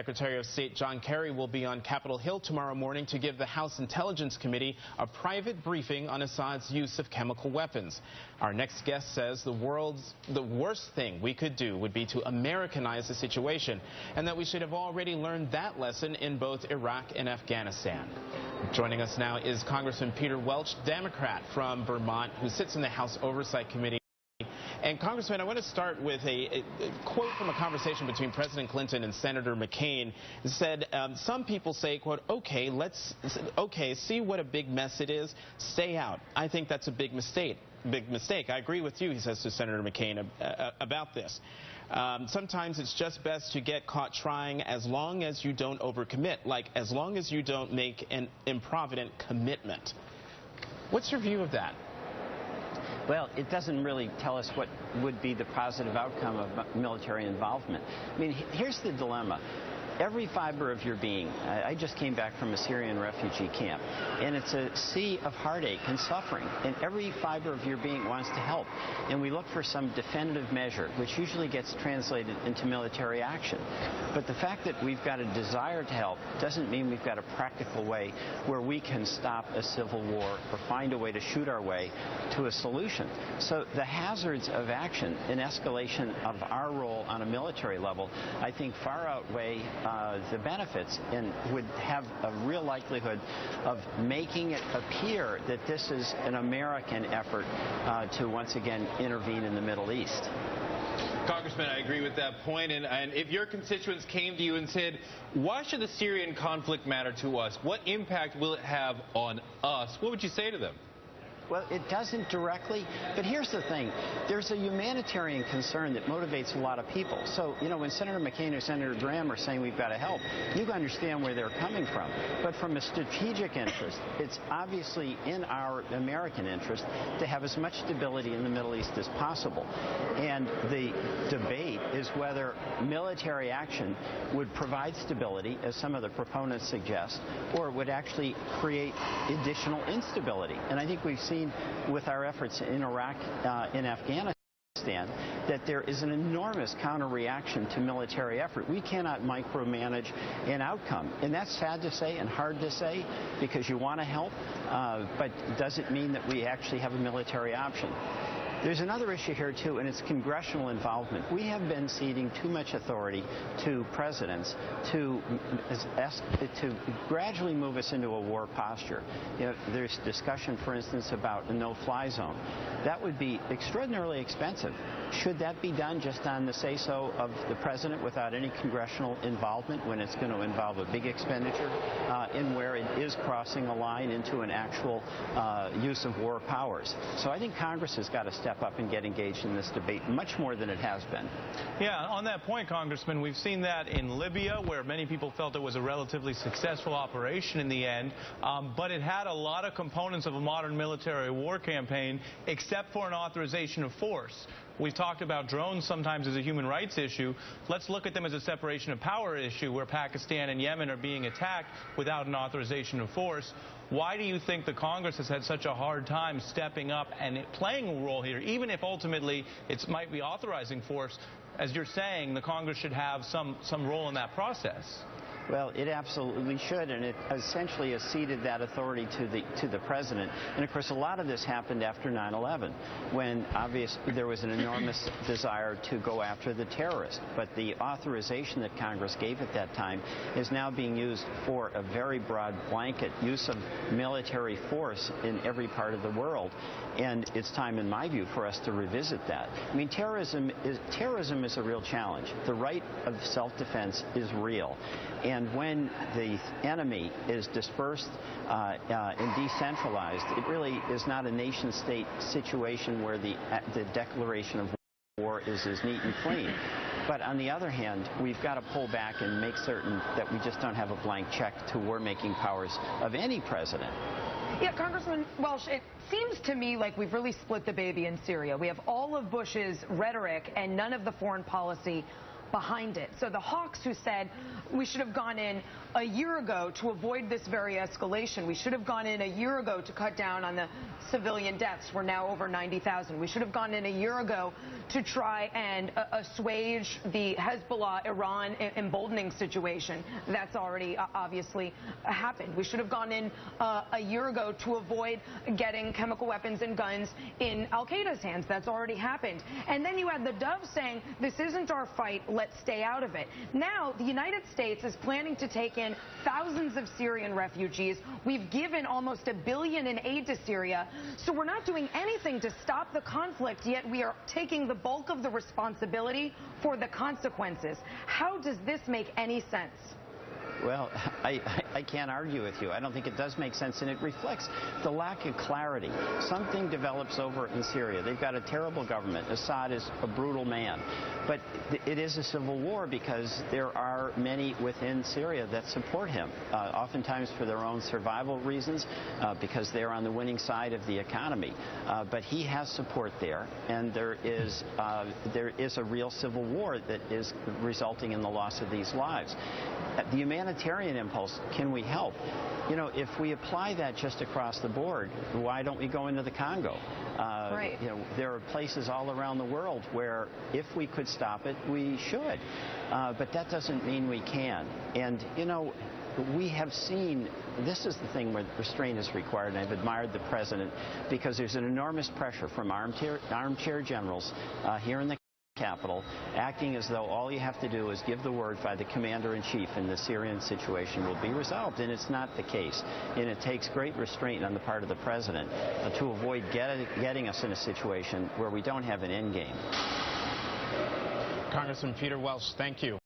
Secretary of State John Kerry will be on Capitol Hill tomorrow morning to give the House Intelligence Committee a private briefing on Assad's use of chemical weapons. Our next guest says the worst thing we could do would be to Americanize the situation, and that we should have already learned that lesson in both Iraq and Afghanistan. Joining us now is Congressman Peter Welch, Democrat from Vermont, who sits in the House Oversight Committee. And Congressman, I want to start with a quote from a conversation between President Clinton and Senator McCain. It said, some people say, quote, okay, see what a big mess it is, stay out. I think that's a big mistake. I agree with you, he says to Senator McCain about this. Sometimes it's just best to get caught trying as long as you don't overcommit, like as long as you don't make an improvident commitment. What's your view of that? Well, it doesn't really tell us what would be the positive outcome of military involvement. I mean, here's the dilemma. Every fiber of your being, I just came back from a Syrian refugee camp, and it's a sea of heartache and suffering, and every fiber of your being wants to help. And we look for some definitive measure, which usually gets translated into military action. But the fact that we've got a desire to help doesn't mean we've got a practical way where we can stop a civil war or find a way to shoot our way to a solution. So the hazards of action and escalation of our role on a military level, I think, far outweigh the benefits, and would have a real likelihood of making it appear that this is an American effort to once again intervene in the Middle East. Congressman, I agree with that point. And if your constituents came to you and said, why should the Syrian conflict matter to us? What impact will it have on us? What would you say to them? Well, it doesn't directly, but here's the thing. There's a humanitarian concern that motivates a lot of people. So, you know, when Senator McCain or Senator Graham are saying we've got to help, you understand where they're coming from. But from a strategic interest, it's obviously in our American interest to have as much stability in the Middle East as possible. And the debate is whether military action would provide stability, as some of the proponents suggest, or it would actually create additional instability. And I think we've seen with our efforts in Iraq and Afghanistan that there is an enormous counter-reaction to military effort. We cannot micromanage an outcome. And that's sad to say and hard to say because you want to help, but does it mean that we actually have a military option? There's another issue here, too, and it's congressional involvement. We have been ceding too much authority to presidents to gradually move us into a war posture. You know, there's discussion, for instance, about a no-fly zone. That would be extraordinarily expensive. Should that be done just on the say-so of the president without any congressional involvement when it's going to involve a big expenditure in where it is crossing a line into an actual use of war powers? So I think Congress has got to step up and get engaged in this debate much more than it has been. Yeah, on that point, Congressman, we've seen that in Libya, where many people felt it was a relatively successful operation in the end, but it had a lot of components of a modern military war campaign, except for an authorization of force. We've talked about drones sometimes as a human rights issue. Let's look at them as a separation of power issue, where Pakistan and Yemen are being attacked without an authorization of force. Why do you think the Congress has had such a hard time stepping up and playing a role here, even if ultimately it might be authorizing force? As you're saying, the Congress should have some role in that process. Well, it absolutely should, and it essentially has ceded that authority to the president. And of course, a lot of this happened after 9/11, when obviously there was an enormous desire to go after the terrorists. But the authorization that Congress gave at that time is now being used for a very broad blanket use of military force in every part of the world. And it's time, in my view, for us to revisit that. I mean, terrorism is a real challenge. The right of self-defense is real. And when the enemy is dispersed and decentralized, it really is not a nation-state situation where the declaration of war is as neat and clean. But on the other hand, we've got to pull back and make certain that we just don't have a blank check to war-making powers of any president. Yeah, Congressman Welch, it seems to me like we've really split the baby in Syria. We have all of Bush's rhetoric and none of the foreign policy. behind it. So the hawks who said we should have gone in a year ago to avoid this very escalation. We should have gone in a year ago to cut down on the civilian deaths. We're now over 90,000. We should have gone in a year ago to try and assuage the Hezbollah-Iran emboldening situation. That's already obviously happened. We should have gone in a year ago to avoid getting chemical weapons and guns in al-Qaeda's hands. That's already happened. And then you had the Dove saying, this isn't our fight, let's stay out of it. Now, the United States is planning to take in thousands of Syrian refugees. We've given almost $1 billion in aid to Syria. So we're not doing anything to stop the conflict, yet we are taking the bulk of the responsibility for the consequences. How does this make any sense? Well, I can't argue with you. I don't think it does make sense, and it reflects the lack of clarity. Something develops over in Syria. They've got a terrible government. Assad is a brutal man. But it is a civil war because there are many within Syria that support him, oftentimes for their own survival reasons, because they're on the winning side of the economy. But he has support there, and there is a real civil war that is resulting in the loss of these lives. The humanitarian impulse, can we help? You know, if we apply that just across the board, why don't we go into the Congo? Right. You know, there are places all around the world where if we could stop it, we should. But that doesn't mean we can. And, you know, we have seen, this is the thing where restraint is required, and I've admired the president because there's an enormous pressure from armchair generals here in the Capital, acting as though all you have to do is give the word by the commander-in-chief and the Syrian situation will be resolved, and it's not the case. And it takes great restraint on the part of the president to avoid getting us in a situation where we don't have an end game. Congressman Peter Welch, thank you.